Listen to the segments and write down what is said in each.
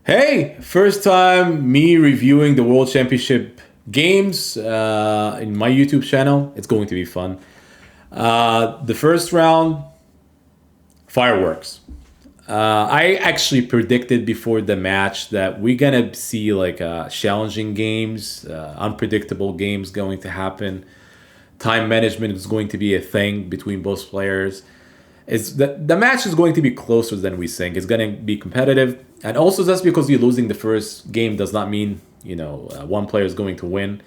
Hey, first time me reviewing the World Championship games in my YouTube channel. It's going to be fun. The first round, fireworks. I actually predicted before the match that we're gonna see like challenging games, unpredictable games going to happen. Time management is going to be a thing between both players. It's the match is going to be closer than we think. It's going to be competitive, and also just because you're losing the first game does not mean one player is going to win.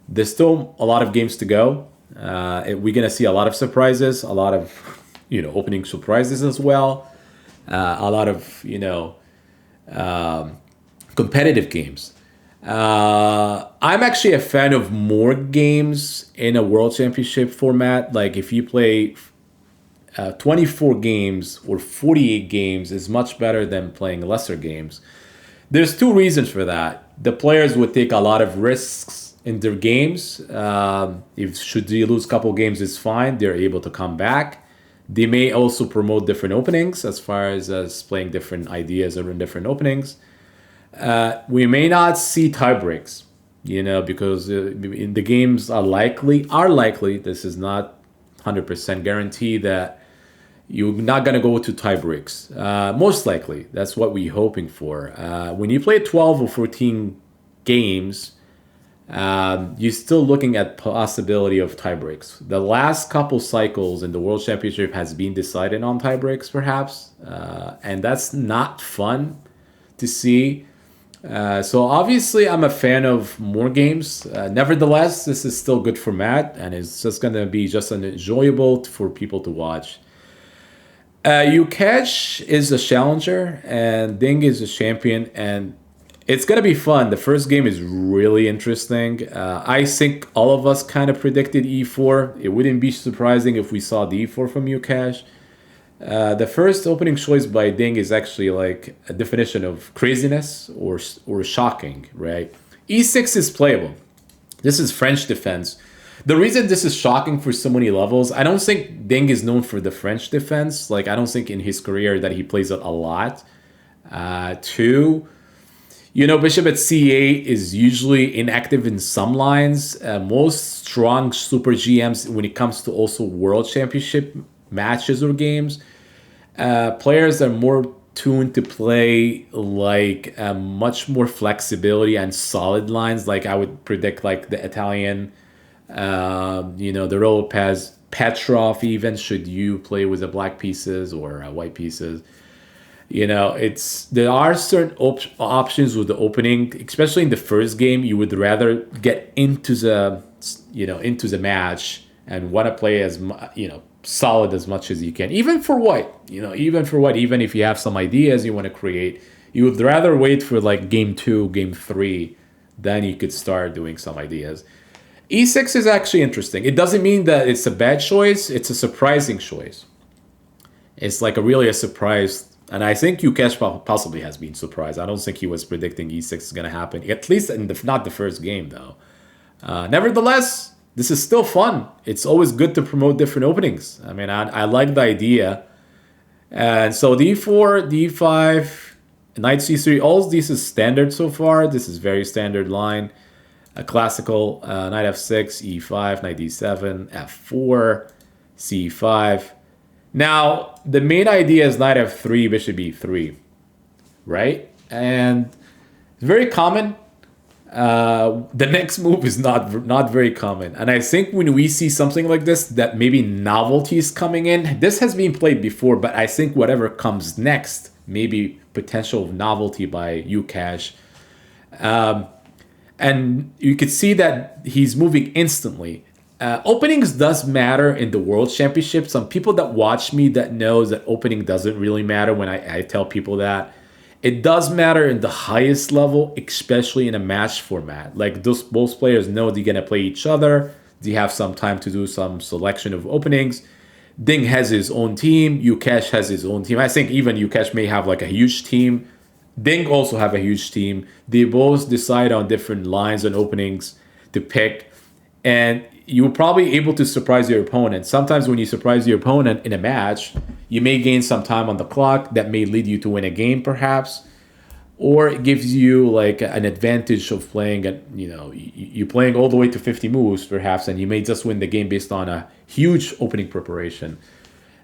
There's still a lot of games to go. We're going to see a lot of surprises, a lot of opening surprises as well, a lot of competitive games. I'm actually a fan of more games in a World Championship format. Like if you play 24 games or 48 games is much better than playing lesser games. There's two reasons for that. The players would take a lot of risks in their games. If should they lose a couple games, it's fine. They're able to come back. They may also promote different openings as far as playing different ideas or in different openings. We may not see tie breaks, because in the games are likely. This is not 100% guarantee that you're not going to go to tie breaks. Most likely, that's what we're hoping for. When you play 12 or 14 games, you're still looking at possibility of tie breaks. The last couple cycles in the World Championship has been decided on tie breaks, perhaps, and that's not fun to see. So obviously, I'm a fan of more games. Nevertheless, this is still good format, and it's just going to be just an enjoyable for people to watch. Gukesh is a challenger and Ding is a champion, and it's gonna be fun. The first game is really interesting. I think all of us kind of predicted E4. It wouldn't be surprising if we saw the E4 from Gukesh. The first opening choice by Ding is actually like a definition of craziness or shocking, right? E6 is playable. This is French defense. The reason this is shocking for so many levels, I don't think Ding is known for the French defense. Like, I don't think in his career that he plays it a lot. Two, bishop at c8 is usually inactive in some lines. Most strong super GMs, when it comes to also World Championship matches or games, players are more tuned to play like much more flexibility and solid lines. Like I would predict like the Italian the role as Petrov, even should you play with the black pieces or white pieces. There are certain options with the opening, especially in the first game. You would rather get into the match and want to play as solid as much as you can, even for white. Even if you have some ideas you want to create, you would rather wait for like game 2, game 3, then you could start doing some ideas. E6 is actually interesting. It doesn't mean that it's a bad choice. It's a surprising choice. It's like really a surprise. And I think Gukesh possibly has been surprised. I don't think he was predicting E6 is going to happen, at least in not the first game, though. Nevertheless, this is still fun. It's always good to promote different openings. I mean, I like the idea. And so D4, D5, Knight C3, all these is standard so far. This is very standard line. A classical knight f6, e5, knight d7, f4, c5. Now, the main idea is knight f3, bishop e3, right? And it's very common. The next move is not very common. And I think when we see something like this, that maybe novelty is coming in. This has been played before, but I think whatever comes next, maybe potential novelty by Gukesh. And you could see that he's moving instantly. Openings does matter in the World Championship. Some people that watch me that knows that opening doesn't really matter when I tell people that. It does matter in the highest level, especially in a match format. Like both players know they're going to play each other. They have some time to do some selection of openings. Ding has his own team. Gukesh has his own team. I think even Gukesh may have like a huge team. Ding also have a huge team. They both decide on different lines and openings to pick. And you're probably able to surprise your opponent. Sometimes when you surprise your opponent in a match, you may gain some time on the clock that may lead you to win a game, perhaps. or it gives you like an advantage of playing at, you're playing all the way to 50 moves perhaps, and you may just win the game based on a huge opening preparation.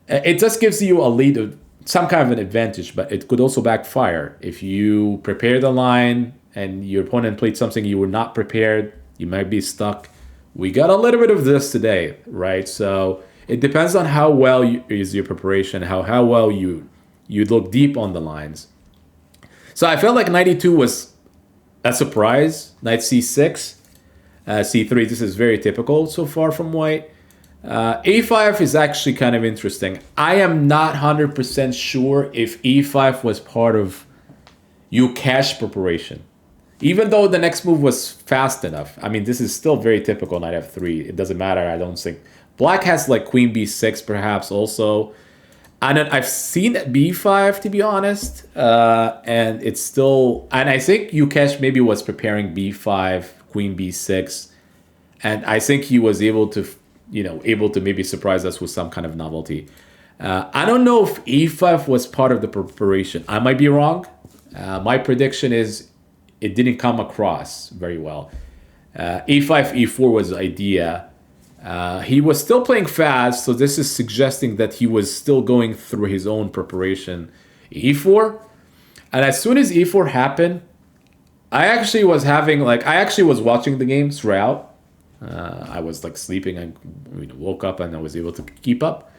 It just gives you a lead of some kind of an advantage, but it could also backfire. If you prepare the line and your opponent played something you were not prepared, you might be stuck. We got a little bit of this today, right? So it depends on how well is your preparation, how well you look deep on the lines. So I felt like 92 was a surprise. Knight c6, c3. This is very typical so far from white. A5 is actually kind of interesting. I am not 100% sure if E5 was part of Gukesh preparation. Even though the next move was fast enough. I mean, this is still very typical knight f3. It doesn't matter, I don't think. Black has like queen b6 perhaps also. And I've seen b5 to be honest. And it's still... And I think Gukesh maybe was preparing b5, queen b6. And I think he was able to maybe surprise us with some kind of novelty. I don't know if e5 was part of the preparation. I might be wrong. My prediction is it didn't come across very well. e5, e4 was the idea. He was still playing fast, so this is suggesting that he was still going through his own preparation. e4, and as soon as e4 happened, I actually was watching the game throughout. I was like sleeping and woke up and I was able to keep up.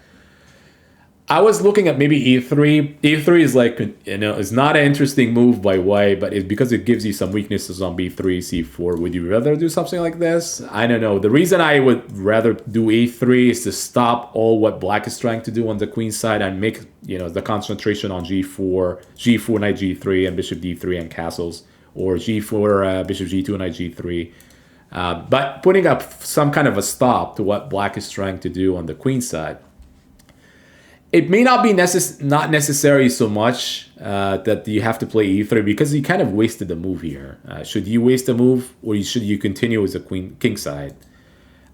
I was looking at maybe e3. e3 is like, it's not an interesting move by white, but it's because it gives you some weaknesses on b3, c4. Would you rather do something like this? I don't know. The reason I would rather do e3 is to stop all what black is trying to do on the queen side and make, the concentration on g4, knight g3, and bishop d3 and castles, or g4, bishop g2, knight g3. But putting up some kind of a stop to what black is trying to do on the queen side. It may not be not necessary so much that you have to play e3 because you kind of wasted the move here. Should you waste a move or should you continue with the king side?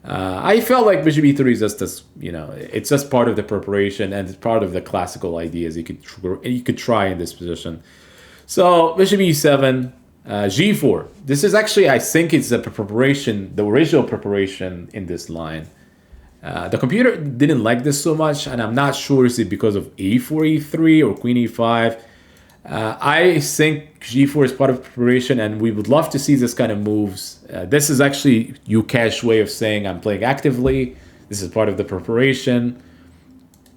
I felt like bishop e3 is just it's just part of the preparation and it's part of the classical ideas you could try in this position. So bishop e7. G4. This is actually, I think it's the preparation, the original preparation in this line. The computer didn't like this so much, and I'm not sure is it because of e4, e3, or queen e5. I think g4 is part of preparation, and we would love to see this kind of moves. This is actually Gukesh way of saying I'm playing actively. This is part of the preparation.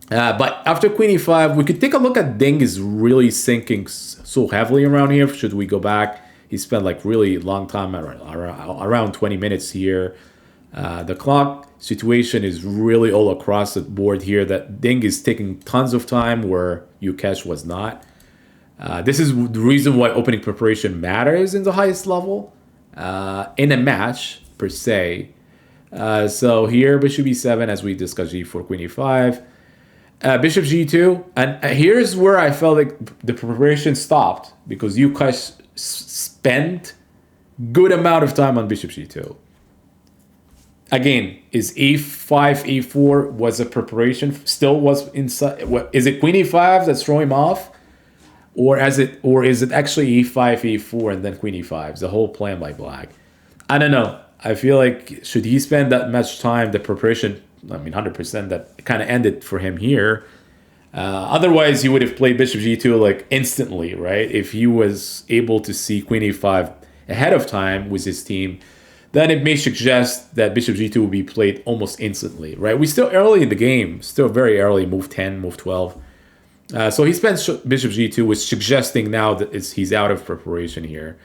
But after queen e5, we could take a look at Ding is really sinking so heavily around here. Should we go back? He spent like really long time, around 20 minutes here. The clock situation is really all across the board here. That Ding is taking tons of time where Gukesh was not. This is the reason why opening preparation matters in the highest level in a match per se. So here bishop e7 as we discussed, g4, queen e5. Bishop g2, and here's where I felt like the preparation stopped because Gukesh spent good amount of time on bishop g2. Again, is e5, e4 was a preparation? Still was inside? Is it queen e5 that's throwing him off, or is it actually e5, e4 and then queen e5? The whole plan by black. I don't know. I feel like should he spend that much time, the preparation? I mean, 100% that kind of ended for him here. Otherwise, he would have played bishop g2 like instantly, right? If he was able to see queen e5 ahead of time with his team, then it may suggest that bishop g2 will be played almost instantly, right? We're still early in the game, still very early, move 10, move 12. So he spent bishop g2, which suggesting now that he's out of preparation here.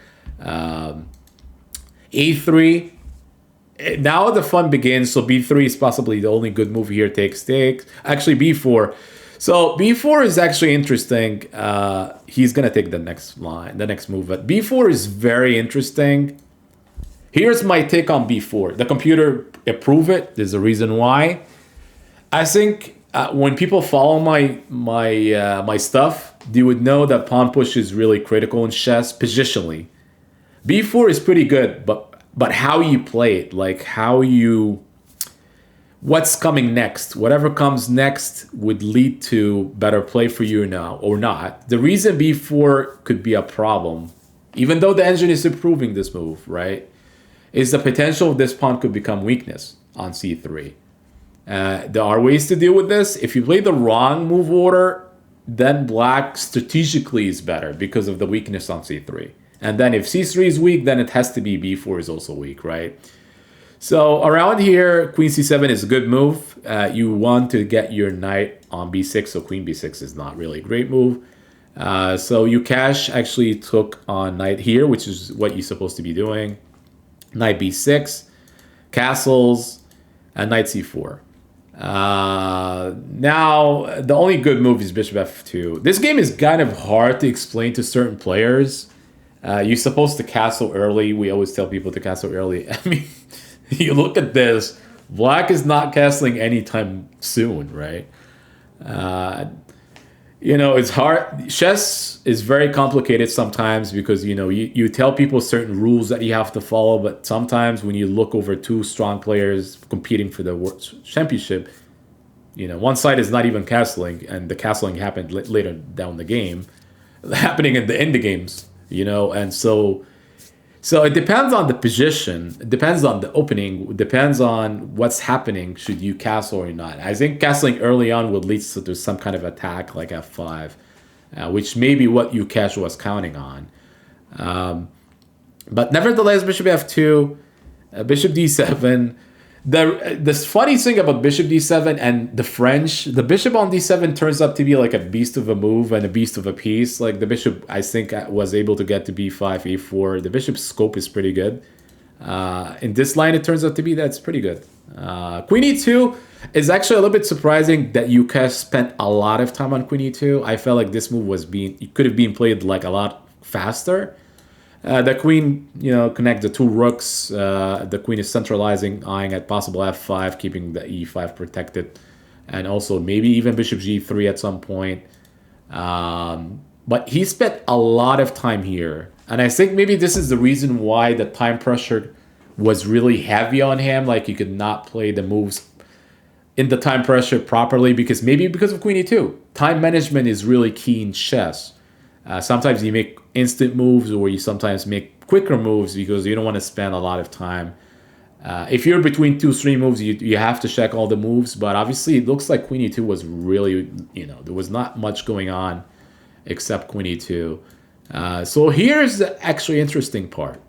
a3. Now the fun begins. So b3 is possibly the only good move here. Takes. Actually, b4. So b4 is actually interesting. He's gonna take the next line, the next move. But b4 is very interesting. Here's my take on b4. The computer approved it. There's a reason why. I think when people follow my stuff, they would know that pawn push is really critical in chess positionally. b4 is pretty good, but how you play it, like how you what's coming next. Whatever comes next would lead to better play for you now or not. The reason b4 could be a problem, even though the engine is improving this move, right, is the potential of this pawn could become weakness on c3. There are ways to deal with this. If you play the wrong move order, then black strategically is better because of the weakness on c3. And then if c3 is weak, then it has to be b4 is also weak, right? So around here, queen c7 is a good move. You want to get your knight on b6, so queen b6 is not really a great move. So Gukesh actually took on knight here, which is what you're supposed to be doing. Knight b6, castles, and knight c4. Now, the only good move is bishop f2. This game is kind of hard to explain to certain players. You're supposed to castle early. We always tell people to castle early. I mean, you look at this, black is not castling anytime soon, right? It's hard. Chess is very complicated sometimes because, you tell people certain rules that you have to follow, but sometimes when you look over two strong players competing for the world championship, one side is not even castling, and the castling happened later down the game, happening in the games, and so it depends on the position, it depends on the opening, it depends on what's happening, should you castle or not. I think castling early on would lead to some kind of attack like f5, which may be what Gukesh was counting on. But nevertheless, bishop f2, bishop d7. The funny thing about bishop d7 and the bishop on d7 turns out to be like a beast of a move and a beast of a piece. Like the bishop, I think, was able to get to b5, a4. The bishop's scope is pretty good. In this line, it turns out to be that's pretty good. Queen e2 is actually a little bit surprising that Gukesh spent a lot of time on queen e2. I felt like this move it could have been played like a lot faster. The queen, connect the two rooks. The queen is centralizing, eyeing at possible f5, keeping the e5 protected. And also maybe even bishop g3 at some point. But he spent a lot of time here. And I think maybe this is the reason why the time pressure was really heavy on him. Like, you could not play the moves in the time pressure properly because of queen e2. Time management is really key in chess. Sometimes you make instant moves, or you sometimes make quicker moves because you don't want to spend a lot of time. If you're between 2-3 moves, you have to check all the moves. But obviously, it looks like queen e2 was really, there was not much going on except queen e2. So here's the actually interesting part.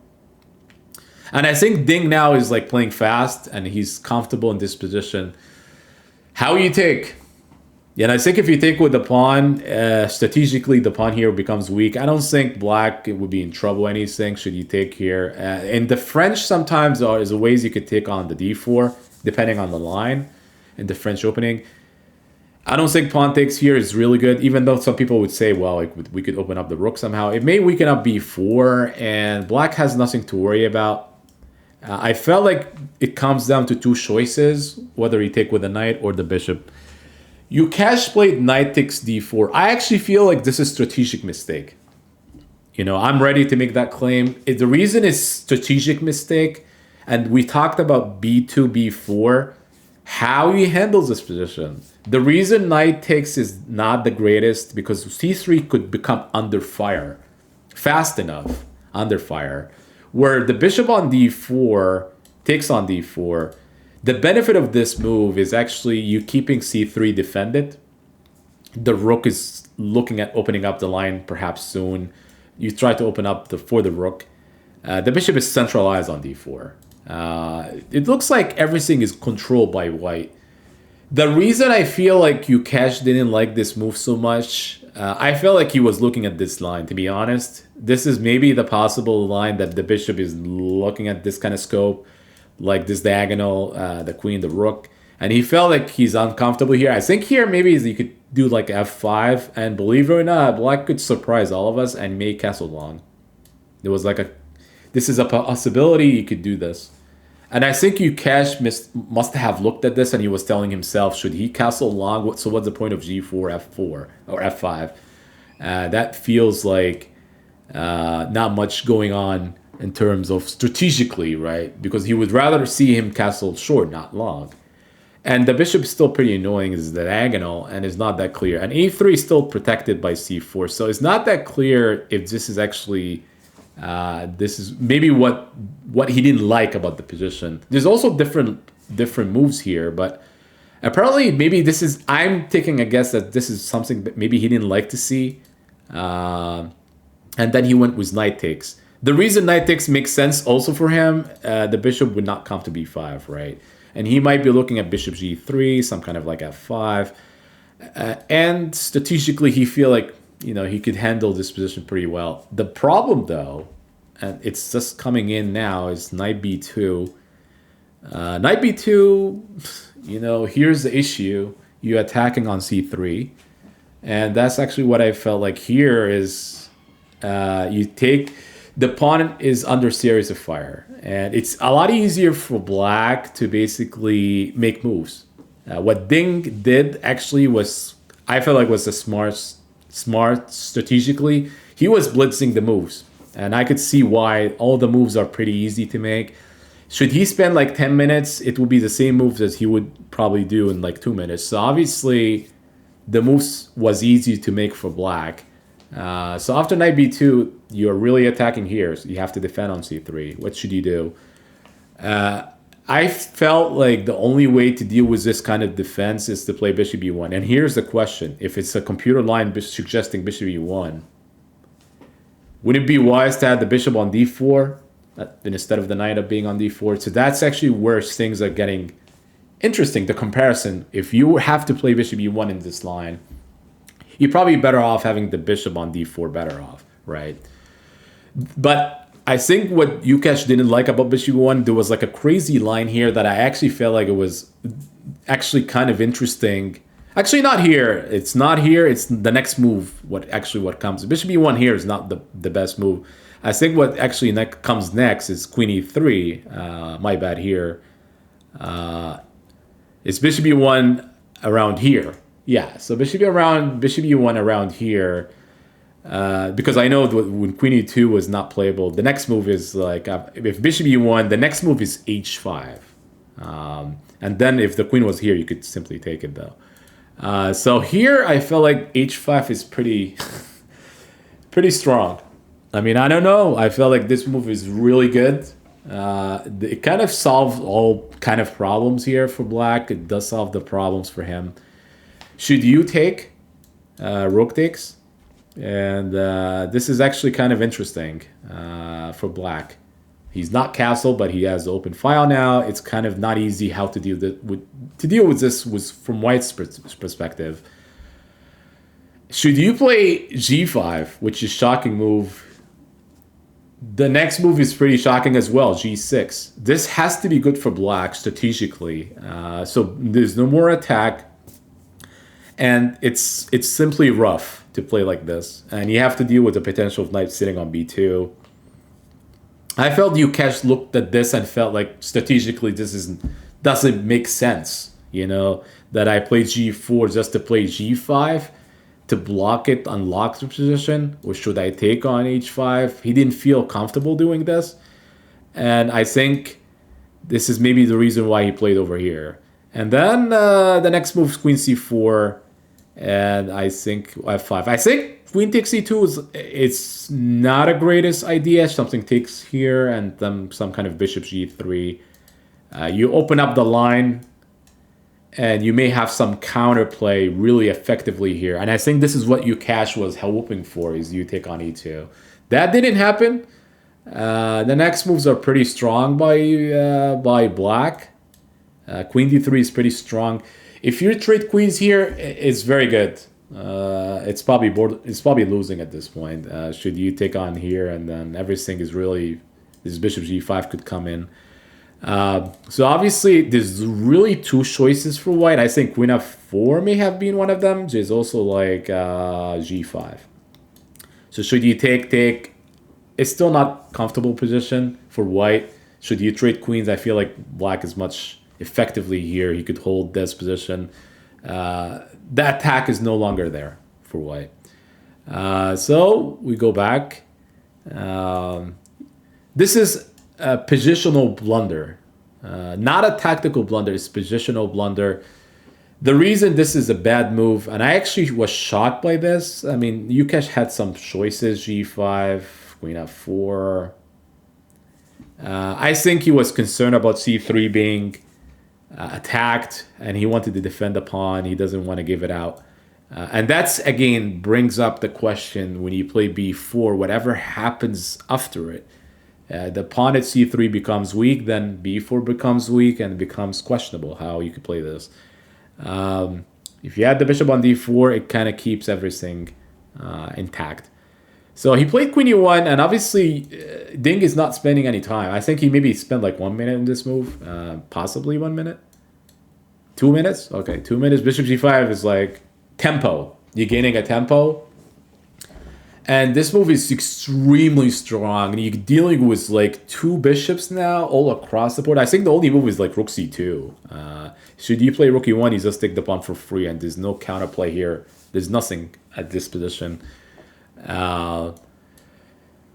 And I think Ding now is like playing fast and he's comfortable in this position. How you take? And I think if you take with the pawn, strategically the pawn here becomes weak. I don't think black would be in trouble anything should you take here. In the French, sometimes there is ways you could take on the d4, depending on the line in the French opening. I don't think pawn takes here is really good, even though some people would say, well, like we could open up the rook somehow. It may weaken up b4, and black has nothing to worry about. I felt like it comes down to two choices, whether you take with the knight or the bishop. Gukesh played knight takes d4. I actually feel like this is a strategic mistake. I'm ready to make that claim. The reason is strategic mistake, and we talked about b2, b4, how he handles this position. The reason knight takes is not the greatest because c3 could become under fire, fast enough, under fire, where the bishop on d4 takes on d4. The benefit of this move is actually you keeping c3 defended. The rook is looking at opening up the line perhaps soon. You try to open up for the rook. The bishop is centralized on d4. It looks like everything is controlled by white. The reason I feel like Gukesh didn't like this move so much, I felt like he was looking at this line, to be honest. This is maybe the possible line that the bishop is looking at this kind of scope, like this diagonal, the queen, the rook. And he felt like he's uncomfortable here. I think here maybe you could do like f5, and believe it or not, black could surprise all of us and make castle long. There was like this is a possibility you could do this. And I think Gukesh must have looked at this and he was telling himself, should he castle long? So what's the point of g4, f4, or f5? That feels like not much going on in terms of strategically, right? Because he would rather see him castle short, not long. And the bishop is still pretty annoying. It's diagonal and is not that clear. And e3 is still protected by c4. So it's not that clear if this is actually, this is maybe what he didn't like about the position. There's also different moves here, but apparently maybe this is, I'm taking a guess that this is something that maybe he didn't like to see. And then he went with knight takes. The reason knight takes makes sense also for him. The bishop would not come to b5, right? And he might be looking at bishop g3, some kind of like f5. And strategically, he feel like, he could handle this position pretty well. The problem, though, and it's just coming in now, is knight b2. Knight b2, here's the issue. You're attacking on c3. And that's actually what I felt like here is you take... The pawn is under series of fire, and it's a lot easier for black to basically make moves. What Ding did actually was, I felt like was a smart strategically. He was blitzing the moves, and I could see why. All the moves are pretty easy to make. Should he spend like 10 minutes, it would be the same moves as he would probably do in like 2 minutes. So obviously, the moves was easy to make for black. So after knight b2, you're really attacking here. So you have to defend on c3. What should you do? I felt like the only way to deal with this kind of defense is to play bishop e1. And here's the question. If it's a computer line suggesting bishop e1, would it be wise to have the bishop on d4 instead of the knight being on d4? So that's actually where things are getting interesting, the comparison. If you have to play bishop e1 in this line, you're probably better off having the bishop on d4 better off, right? But I think what Gukesh didn't like about bishop e1, there was like a crazy line here that I actually felt like it was actually kind of interesting. Actually, not here. It's not here. It's the next move. What comes. Bishop e1 here is not the best move. I think what actually comes next is queen e3. My bad here. It's bishop e1 around here. Yeah, so bishop e1 around here, because I know when queen e2 was not playable, the next move is like, if bishop e1, the next move is h5. And then if the queen was here, you could simply take it though. So here I felt like h5 is pretty strong. I mean, I don't know. I felt like this move is really good. It kind of solves all kind of problems here for black. It does solve the problems for him. Should you take rook takes? And this is actually kind of interesting for black. He's not castle, but he has the open file now. It's kind of not easy how to deal with this was from white's perspective. Should you play g5, which is shocking move? The next move is pretty shocking as well, g6. This has to be good for black strategically. So there's no more attack. And it's simply rough to play like this. And you have to deal with the potential of knight sitting on b2. I felt Gukesh looked at this and felt like strategically this doesn't make sense. That I played g4 just to play g5 to block it, unlock the position. Or should I take on h5? He didn't feel comfortable doing this. And I think this is maybe the reason why he played over here. And then the next move is queen c4. And I think f5. I think queen takes c2 it's not a greatest idea. Something takes here and then some kind of bishop g3. You open up the line and you may have some counterplay really effectively here. And I think this is what Gukesh was hoping for, is you take on e2. That didn't happen. The next moves are pretty strong by black. Queen d3 is pretty strong. If you trade queens here, it's very good. It's probably losing at this point. Should you take on here, and then everything is really, this bishop g5 could come in. So obviously there's really two choices for white. I think queen f4 may have been one of them. There's also like g5. So should you take? It's still not comfortable position for white. Should you trade queens? I feel like black is much effectively here. He could hold this position. The attack is no longer there for white. So we go back. This is a positional blunder. Not a tactical blunder, it's positional blunder. The reason this is a bad move, and I actually was shocked by this. I mean, Gukesh had some choices: g5, queen f4. I think he was concerned about c3 being attacked, and he wanted to defend the pawn. He doesn't want to give it out. And that's, again, brings up the question when you play b4, whatever happens after it. The pawn at c3 becomes weak, then b4 becomes weak, and it becomes questionable how you could play this. If you add the bishop on d4, it kind of keeps everything intact. So he played queen e1, and obviously Ding is not spending any time. I think he maybe spent like 1 minute in this move, possibly 1 minute. 2 minutes? Okay, 2 minutes. Bishop g5 is like tempo. You're gaining a tempo. And this move is extremely strong. And you're dealing with like 2 bishops now all across the board. I think the only move is like rook c2. Should you play rook e1, you just take the pawn for free, and there's no counterplay here. There's nothing at this position.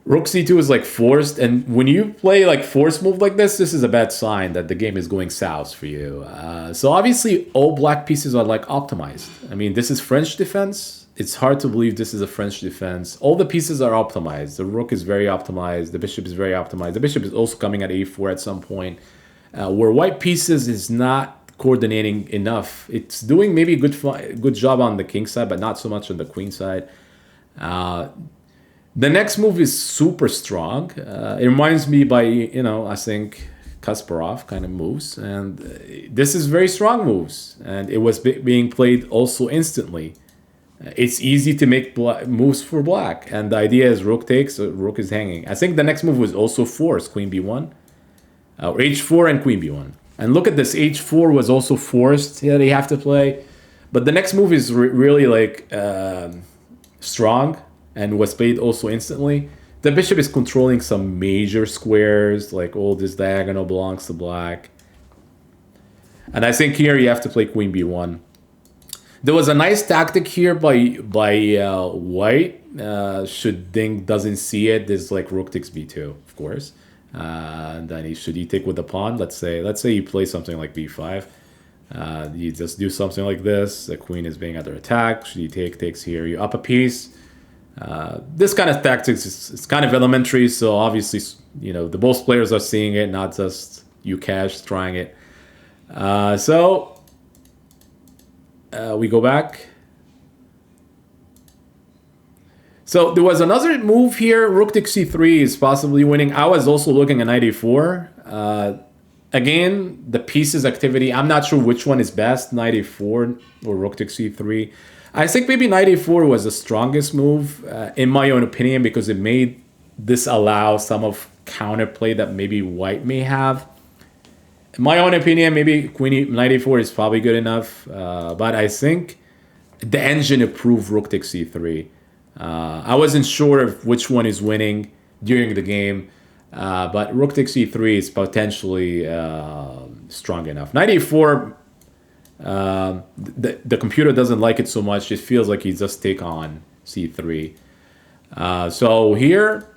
Rook c2 is like forced, and when you play like forced move like this is a bad sign that the game is going south for you. So obviously all black pieces are like optimized. I mean, this is French defense. It's hard to believe this is a French defense. All the pieces are optimized. The rook is very optimized. The bishop is very optimized. The bishop is also coming at a4 at some point. Where white pieces is not coordinating enough. It's doing maybe a good job on the king side, but not so much on the queen side. The next move is super strong. It reminds me by, I think Kasparov kind of moves. And this is very strong moves. And it was being played also instantly. It's easy to make moves for black. And the idea is rook takes, rook is hanging. I think the next move was also forced, queen b1. Or h4 and queen b1. And look at this, h4 was also forced. Yeah, they have to play. But the next move is really like strong and was played also instantly. The bishop is controlling some major squares, like all this diagonal belongs to black. And I think here you have to play queen b1. There was a nice tactic here by white. Should Ding doesn't see it, there's like rook takes b2, of course. And then should he take with the pawn? Let's say you play something like b5. You just do something like this. The queen is being under attack. Should you takes here, you up a piece. This kind of tactics is kind of elementary, so obviously, the both players are seeing it, not just Gukesh trying it. We go back. So there was another move here. Rook takes c3 is possibly winning. I was also looking at knight a4. Again, the pieces activity, I'm not sure which one is best, knight a4 or rook takes c3. I think maybe knight a4 was the strongest move, in my own opinion, because it made this allow some of counterplay that maybe white may have. In my own opinion, maybe knight a4 is probably good enough, but I think the engine approved rook takes c3. I wasn't sure of which one is winning during the game, but rook takes c3 is potentially strong enough. Knight a4, the computer doesn't like it so much. It feels like he just take on c3. So here,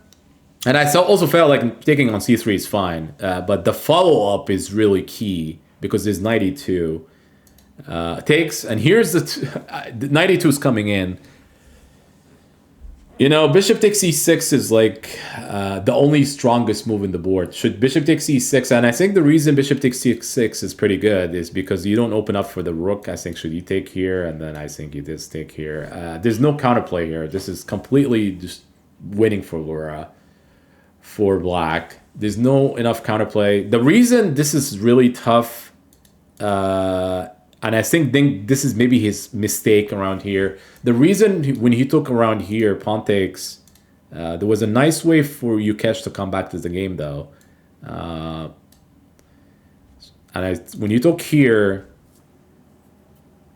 and I also felt like taking on c3 is fine, but the follow-up is really key because there's knight e2 takes, and here's the knight e2 is coming in. Bishop takes e6 is like the only strongest move in the board. Should bishop take e6, and I think the reason bishop takes e6 is pretty good is because you don't open up for the rook. I think should you take here, and then I think you just take here. There's no counterplay here. This is completely just winning for black. There's no enough counterplay. The reason this is really tough, and I think this is maybe his mistake around here. The reason when he took around here, pawn takes, there was a nice way for Gukesh to come back to the game, though. When you took here,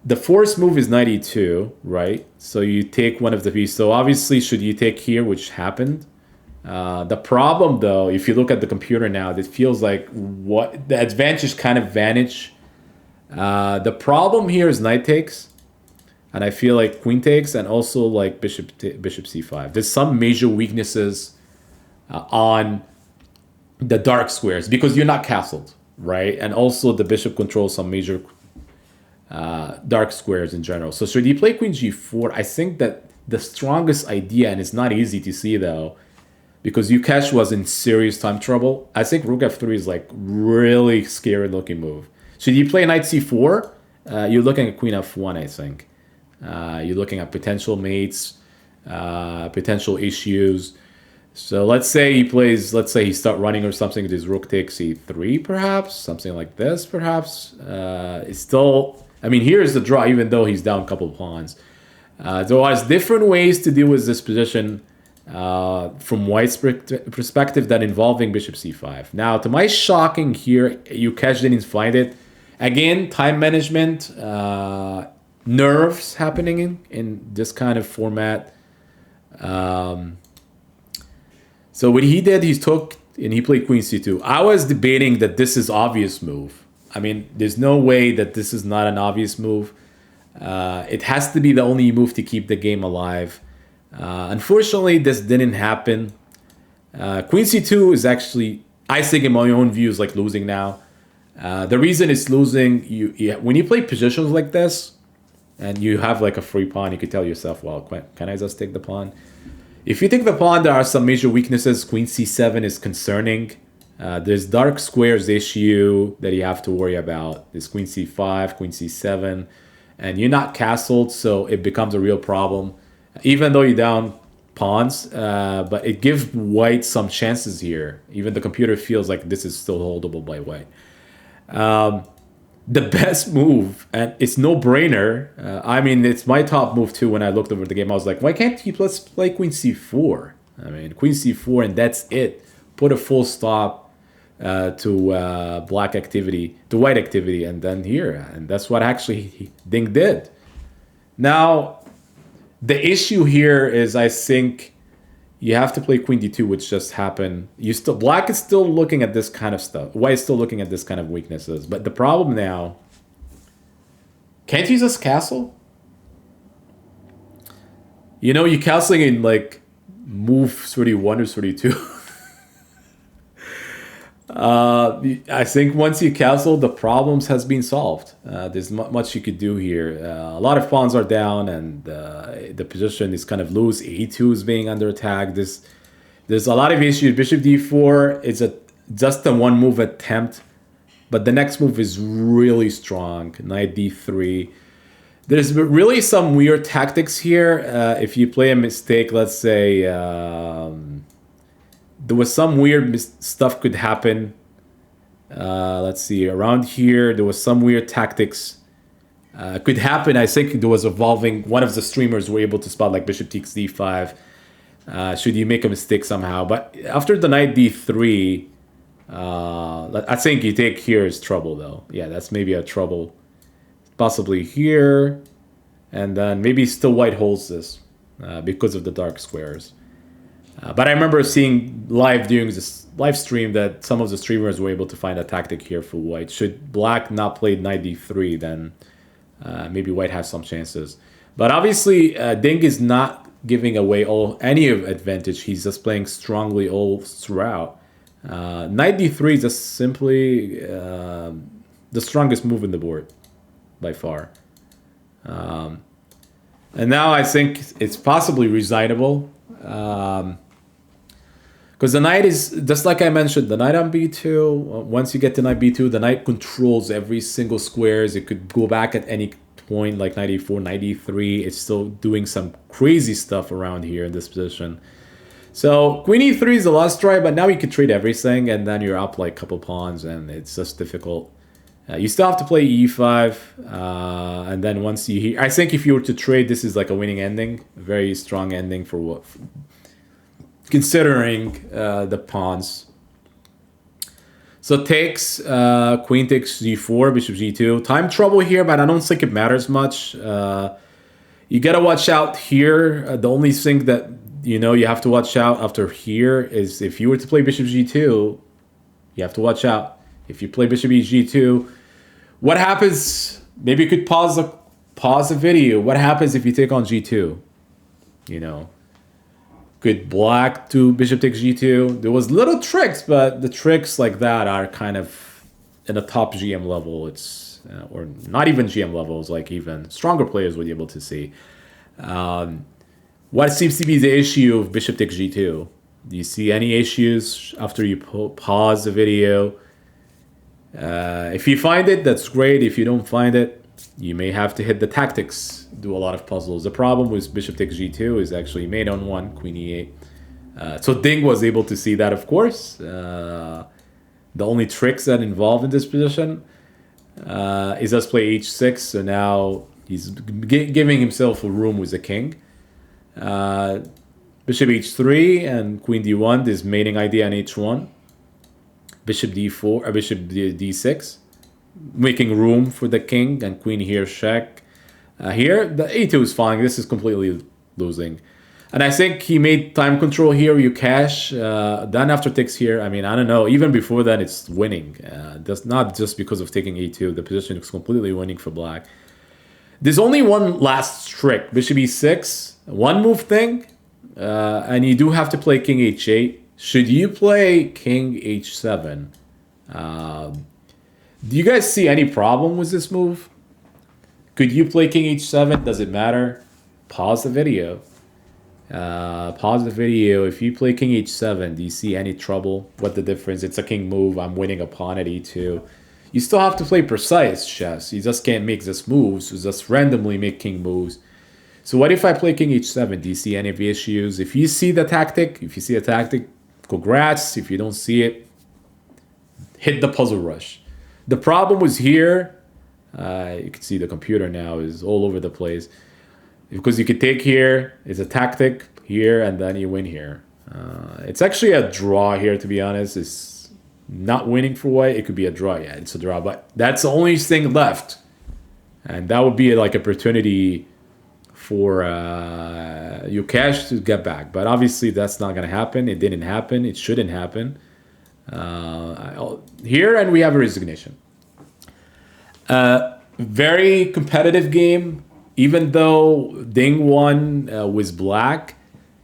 the forced move is knight e2, right? So you take one of the pieces. So obviously, should you take here, which happened? The problem, though, if you look at the computer now, it feels like the advantage kind of vanished. The problem here is knight takes, and I feel like queen takes, and also like bishop c5. There's some major weaknesses on the dark squares because you're not castled. right? And also the bishop controls some major dark squares in general. So should you play queen g4? I think that the strongest idea, and it's not easy to see though, because Gukesh was in serious time trouble. I think rook f3 is like really scary looking move. Should you play knight c4? You're looking at queen f1, I think. You're looking at potential mates, potential issues. So let's say he plays, let's say he start running or something, this rook takes e3 perhaps, something like this perhaps. It's still, I mean, here's the draw, even though he's down a couple of pawns. There are different ways to deal with this position from White's perspective than involving bishop c5. Now, to my shocking here, Gukesh didn't find it. Again, time management, nerves happening in this kind of format. So what he did, he took and he played queen c2. I was debating that this is obvious move. I mean, there's no way that this is not an obvious move. It has to be the only move to keep the game alive. Unfortunately, this didn't happen. Queen c2 is actually, I think in my own view, is like losing now. The reason it's losing, when you play positions like this, and you have like a free pawn, you could tell yourself, well, can I just take the pawn? If you take the pawn, there are some major weaknesses. Queen c7 is concerning. There's dark squares issue that you have to worry about. There's queen c5, queen c7, and you're not castled, so it becomes a real problem. Even though you're down pawns, but it gives White some chances here. Even the computer feels like this is still holdable by White. The best move, and it's no-brainer. I mean, it's my top move too. When I looked over the game, I was like, why can't he let's play queen c4? I mean, queen c4, and that's it. Put a full stop to black activity, to white activity, and then here. And that's what actually Ding did. Now, the issue here is, I think, you have to play queen d2, which just happened. Black is still looking at this kind of stuff. White is still looking at this kind of weaknesses. But the problem now, can't you just castle? You know, you're castling in like move 31 or 32. I think once you castle, the problems has been solved. There's not much you could do here. A lot of pawns are down, and the position is kind of loose. e2 is being under attack. There's a lot of issues. Bishop d4 is just a one move attempt, but the next move is really strong. Knight d3. There's really some weird tactics here. If you play a mistake, let's say there was some weird stuff could happen. Let's see, around here, there was some weird tactics could happen. I think there was evolving. One of the streamers were able to spot like bishop takes d5. Should you make a mistake somehow? But after the knight d3, I think you take here is trouble though. Yeah, that's maybe a trouble. Possibly here. And then maybe still white holds this because of the dark squares. But I remember seeing live during this live stream that some of the streamers were able to find a tactic here for white. Should black not play knight d3, then maybe white has some chances. But obviously, Ding is not giving away any advantage. He's just playing strongly all throughout. Knight d3 is just simply the strongest move in the board by far. And now I think it's possibly resignable. Because the knight is, just like I mentioned, the knight on b2, once you get to knight b2, the knight controls every single squares. It could go back at any point, like knight e4, knight e3. It's still doing some crazy stuff around here in this position. So queen e3 is a lost try, but now you can trade everything, and then you're up like a couple pawns, and it's just difficult. You still have to play e5, and then once you I think if you were to trade, this is like a winning ending, a very strong ending for what, considering the pawns. So takes, queen takes g4, bishop g2. Time trouble here, but I don't think it matters much. You gotta watch out here. The only thing that you have to watch out after here is if you were to play bishop g2, you have to watch out. If you play bishop e g2, what happens? Maybe you could pause the video. What happens if you take on g2? Could black do bishop takes g2? There was little tricks, but the tricks like that are kind of in a top GM level, it's or not even GM levels, like even stronger players would be able to see. What seems to be the issue of bishop takes g2? Do you see any issues after you pause the video? If you find it, that's great. If you don't find it, you may have to hit the tactics, do a lot of puzzles. The problem with bishop takes g2 is actually mate on 1, queen e8. So Ding was able to see that, of course. The only tricks that involved in this position is us play h6. So now he's giving himself a room with the king. Bishop h3 and queen d1 is mating idea on h1. Bishop d4 or bishop d6, making room for the king, and queen here check. Here the a2 is fine. This is completely losing, and I think he made time control here. Gukesh. Then after takes here, I mean, I don't know. Even before that, it's winning. That's not just because of taking a2. The position is completely winning for black. There's only one last trick. Bishop e6, one move thing, and you do have to play king h8. Should you play king h7? Do you guys see any problem with this move? Could you play king h7? Does it matter? Pause the video. Pause the video. If you play king h7, do you see any trouble? What the difference? It's a king move. I'm winning a pawn at e2. You still have to play precise chess. You just can't make this moves. You just randomly make king moves. So what if I play king h7? Do you see any of the issues? If you see the tactic, congrats. If you don't see it, hit the puzzle rush. The problem was here. You can see the computer now is all over the place. Because you could take here, it's a tactic here, and then you win here. It's actually a draw here, to be honest. It's not winning for white. It could be a draw. Yeah, it's a draw. But that's the only thing left. And that would be like opportunity for Gukesh to get back. But obviously that's not going to happen. It didn't happen. It shouldn't happen. Here, and we have a resignation. Very competitive game. Even though Ding won with black,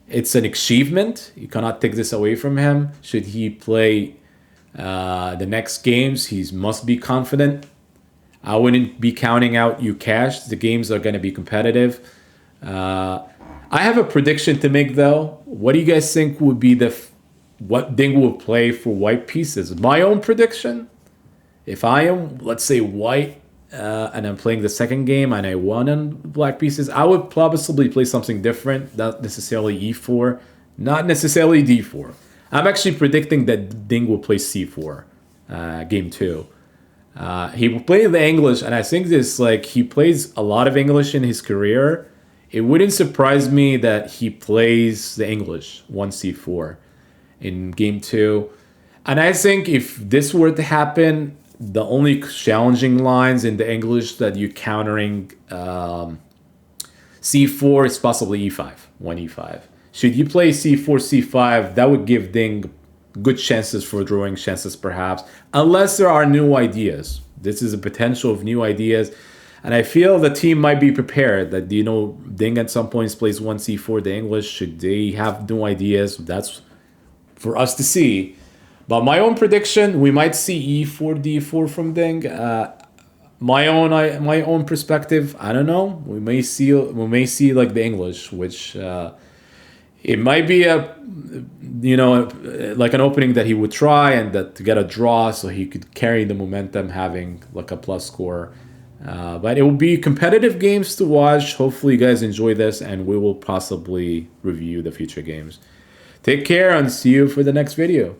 it's an achievement. You cannot take this away from him. Should he play the next games, he must be confident. I wouldn't be counting out Gukesh. The games are going to be competitive. I have a prediction to make, though. What do you guys think would be what Ding will play for white pieces? My own prediction, if I am, let's say, white, and I'm playing the second game and I won on black pieces, I would probably play something different, not necessarily e4, not necessarily d4. I'm actually predicting that Ding will play c4, game 2. He will play the English, and I think this, like, he plays a lot of English in his career. It wouldn't surprise me that he plays the English 1c4 in game 2. And I think if this were to happen, the only challenging lines in the English that you're countering c4 is possibly e5, 1e5. Should you play c4, c5, that would give Ding good chances for drawing chances, perhaps, unless there are new ideas. This is a potential of new ideas. And I feel the team might be prepared that, you know, Ding at some points plays 1c4, the English. Should they have new ideas? That's for us to see. But my own prediction, we might see e4, d4 from Ding. My own perspective, I don't know. We may see like the English, which it might be like an opening that he would try, and that to get a draw so he could carry the momentum, having like a plus score. But it will be competitive games to watch. Hopefully you guys enjoy this, and we will possibly review the future games. Take care and see you for the next video.